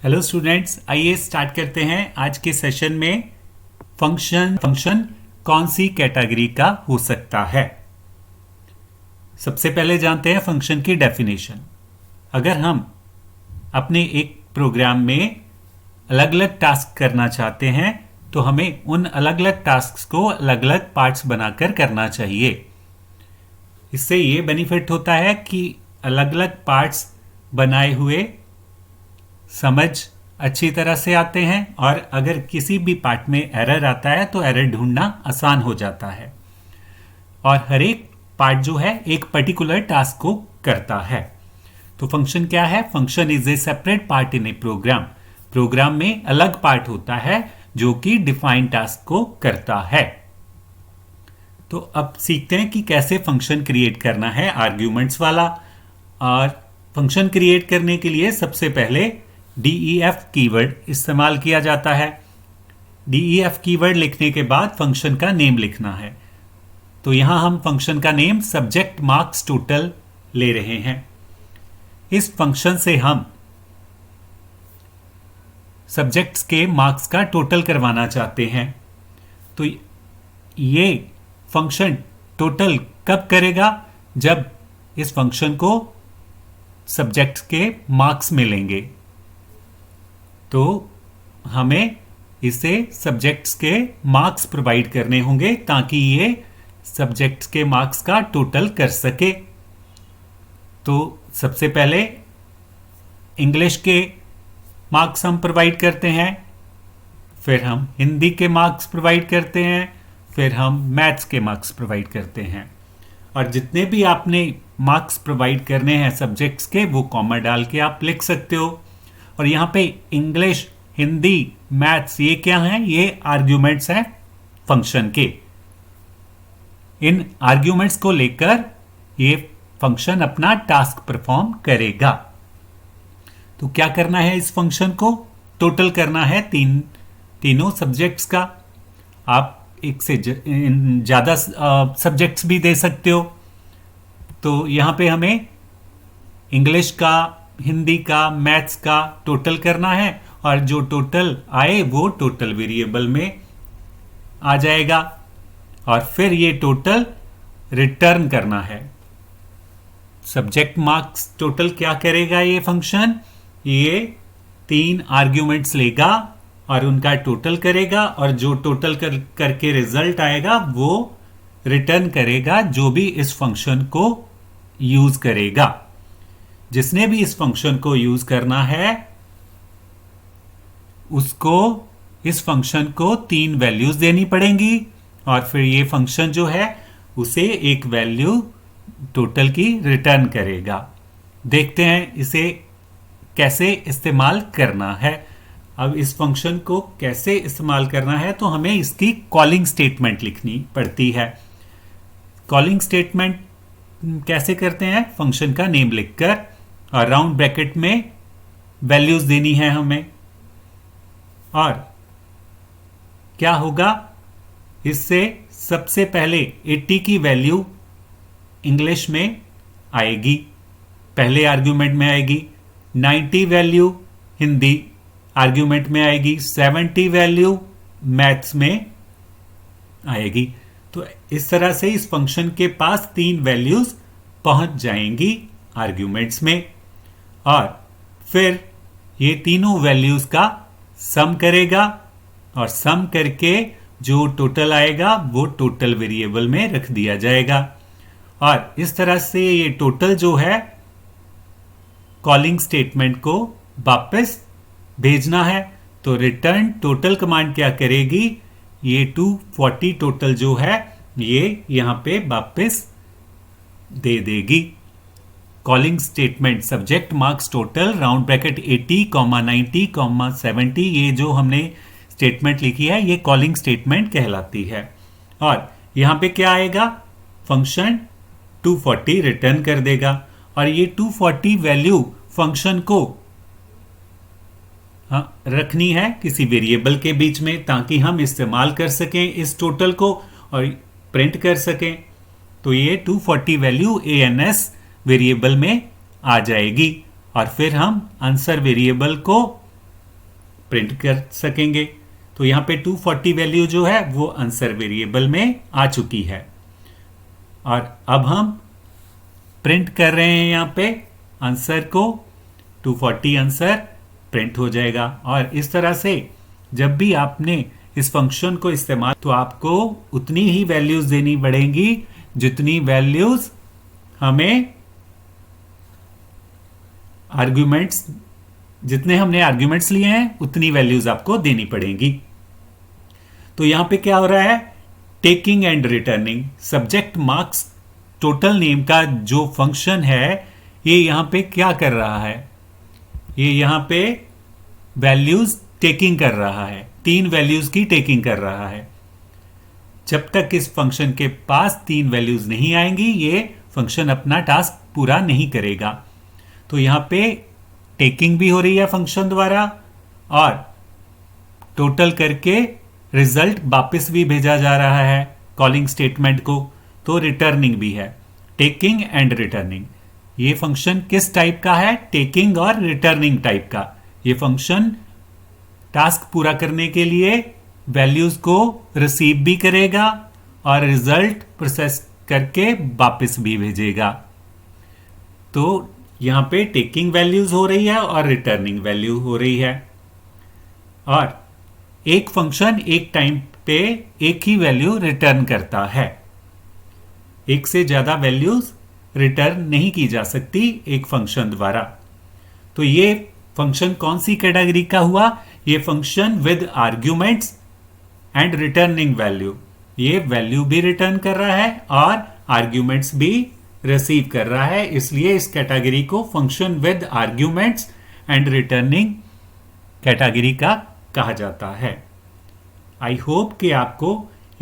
Hello students, आइए start करते हैं आज के सेशन में। फंक्शन कौन सी कैटेगरी का हो सकता है। सबसे पहले जानते हैं फंक्शन की डेफिनेशन। अगर हम अपने एक प्रोग्राम में अलग अलग टास्क करना चाहते हैं तो हमें उन अलग अलग टास्क को अलग अलग पार्ट्स बनाकर करना चाहिए। इससे ये बेनिफिट होता है कि अलग अलग पार्ट्स बनाए हुए समझ अच्छी तरह से आते हैं और अगर किसी भी पार्ट में एरर आता है तो एरर ढूंढना आसान हो जाता है। और हर एक पार्ट जो है एक पर्टिकुलर टास्क को करता है। तो फंक्शन क्या है? Function is a separate part in a program. Program में अलग पार्ट होता है जो कि डिफाइंड टास्क को करता है। तो अब सीखते हैं कि कैसे फंक्शन क्रिएट करना है आर्ग्यूमेंट्स वाला। और फंक्शन क्रिएट करने के लिए सबसे पहले DEF कीवर्ड इस्तेमाल किया जाता है। DEF कीवर्ड लिखने के बाद फंक्शन का नेम लिखना है। तो यहां हम फंक्शन का नेम सब्जेक्ट मार्क्स टोटल ले रहे हैं। इस फंक्शन से हम सब्जेक्ट्स के मार्क्स का टोटल करवाना चाहते हैं। तो ये फंक्शन टोटल कब करेगा? जब इस फंक्शन को सब्जेक्ट्स के मार्क्स मिलेंगे। तो हमें इसे सब्जेक्ट्स के मार्क्स प्रोवाइड करने होंगे ताकि ये सब्जेक्ट्स के मार्क्स का टोटल कर सके। तो सबसे पहले इंग्लिश के मार्क्स हम प्रोवाइड करते हैं, फिर हम हिंदी के मार्क्स प्रोवाइड करते हैं, फिर हम मैथ्स के मार्क्स प्रोवाइड करते हैं। और जितने भी आपने मार्क्स प्रोवाइड करने हैं सब्जेक्ट्स के वो कॉमा डाल के आप लिख सकते हो। और यहाँ पे इंग्लिश, हिंदी, मैथ्स ये क्या हैं? ये आर्ग्यूमेंट्स हैं फंक्शन के। इन आर्ग्यूमेंट्स को लेकर ये फंक्शन अपना टास्क परफॉर्म करेगा। तो क्या करना है? इस फंक्शन को टोटल करना है तीनों सब्जेक्ट्स का। आप एक से ज्यादा सब्जेक्ट्स भी दे सकते हो। तो यहां पे हमें इंग्लिश का, हिंदी का, मैथ्स का टोटल करना है और जो टोटल आए वो टोटल वेरिएबल में आ जाएगा और फिर ये टोटल रिटर्न करना है। सब्जेक्ट मार्क्स टोटल क्या करेगा ये फंक्शन? ये 3 आर्ग्यूमेंट्स लेगा और उनका टोटल करेगा और जो टोटल करके रिजल्ट आएगा वो रिटर्न करेगा जो भी इस फंक्शन को यूज करेगा। जिसने भी इस फंक्शन को यूज करना है उसको इस फंक्शन को 3 वैल्यूज देनी पड़ेंगी और फिर ये फंक्शन जो है उसे एक वैल्यू टोटल की रिटर्न करेगा। देखते हैं इसे कैसे इस्तेमाल करना है। अब इस फंक्शन को कैसे इस्तेमाल करना है तो हमें इसकी कॉलिंग स्टेटमेंट लिखनी पड़ती है। कॉलिंग स्टेटमेंट कैसे करते हैं? फंक्शन का नेम लिखकर और राउंड ब्रैकेट में वैल्यूज देनी है हमें। और क्या होगा? इससे सबसे पहले 80 की वैल्यू इंग्लिश में आएगी, पहले आर्ग्यूमेंट में आएगी। 90 वैल्यू हिंदी आर्ग्यूमेंट में आएगी। 70 वैल्यू मैथ्स में आएगी। तो इस तरह से इस फंक्शन के पास 3 वैल्यूज पहुंच जाएंगी आर्ग्यूमेंट्स में और फिर ये तीनों वैल्यूज का सम करेगा और सम करके जो टोटल आएगा वो टोटल वेरिएबल में रख दिया जाएगा। और इस तरह से ये टोटल जो है कॉलिंग स्टेटमेंट को वापस भेजना है। तो रिटर्न टोटल कमांड क्या करेगी? ये 240 टोटल जो है ये यहां पे वापस दे देगी। Calling statement subject marks total round bracket 80, 90, 70 ये जो हमने स्टेटमेंट लिखी है ये कॉलिंग स्टेटमेंट कहलाती है। और यहां पे क्या आएगा? फंक्शन 240 रिटर्न कर देगा और ये 240 वैल्यू फंक्शन को रखनी है किसी वेरिएबल के बीच में ताकि हम इस्तेमाल कर सकें इस टोटल को और प्रिंट कर सकें। तो ये 240 वैल्यू ANS वेरिएबल में आ जाएगी और फिर हम आंसर वेरिएबल को प्रिंट कर सकेंगे। तो यहाँ पे 240 वैल्यू जो है वो आंसर वेरिएबल में आ चुकी है और अब हम प्रिंट कर रहे हैं यहाँ पे आंसर को। 240 आंसर प्रिंट हो जाएगा। और इस तरह से जब भी आपने इस फंक्शन को इस्तेमाल तो आपको उतनी ही वैल्यूज देनी पड़ेंगी जितनी वैल्यूज हमें आर्ग्यूमेंट्स जितने हमने आर्ग्यूमेंट्स लिए हैं उतनी वैल्यूज आपको देनी पड़ेंगी। तो यहां पे क्या हो रहा है, taking and returning subject marks total name का जो फंक्शन है ये यहां पे क्या कर रहा है, ये यहां पे वैल्यूज टेकिंग कर रहा है, 3 वैल्यूज की टेकिंग कर रहा है। जब तक इस फंक्शन के पास 3 वैल्यूज नहीं आएंगी ये फंक्शन अपना टास्क पूरा नहीं करेगा। तो यहां पे टेकिंग भी हो रही है फंक्शन द्वारा और टोटल करके रिजल्ट वापस भी भेजा जा रहा है कॉलिंग स्टेटमेंट को। तो रिटर्निंग भी है, टेकिंग एंड रिटर्निंग। ये फंक्शन किस टाइप का है, टेकिंग और रिटर्निंग टाइप का। ये फंक्शन टास्क पूरा करने के लिए वैल्यूज को रिसीव भी करेगा और रिजल्ट प्रोसेस करके वापस भी भेजेगा। तो यहां पे टेकिंग वैल्यूज हो रही है और रिटर्निंग वैल्यू हो रही है। और एक फंक्शन एक टाइम पे एक ही वैल्यू रिटर्न करता है, एक से ज्यादा वैल्यूज रिटर्न नहीं की जा सकती एक फंक्शन द्वारा। तो ये फंक्शन कौन सी कैटेगरी का हुआ, ये function with arguments and returning value. ये वैल्यू भी रिटर्न कर रहा है और आर्ग्यूमेंट्स भी रिसीव कर रहा है, इसलिए इस कैटेगरी को function with arguments and returning category का कहा जाता है। आई होप कि आपको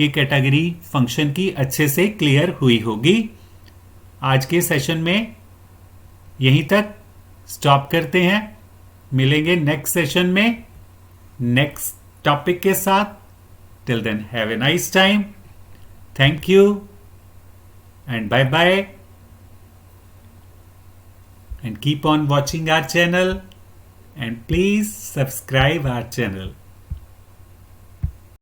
ये कैटेगरी फंक्शन की अच्छे से क्लियर हुई होगी। आज के सेशन में यहीं तक स्टॉप करते हैं, मिलेंगे नेक्स्ट सेशन में नेक्स्ट टॉपिक के साथ। Till then have a nice time, thank you and bye bye, and keep on watching our channel and please subscribe our channel.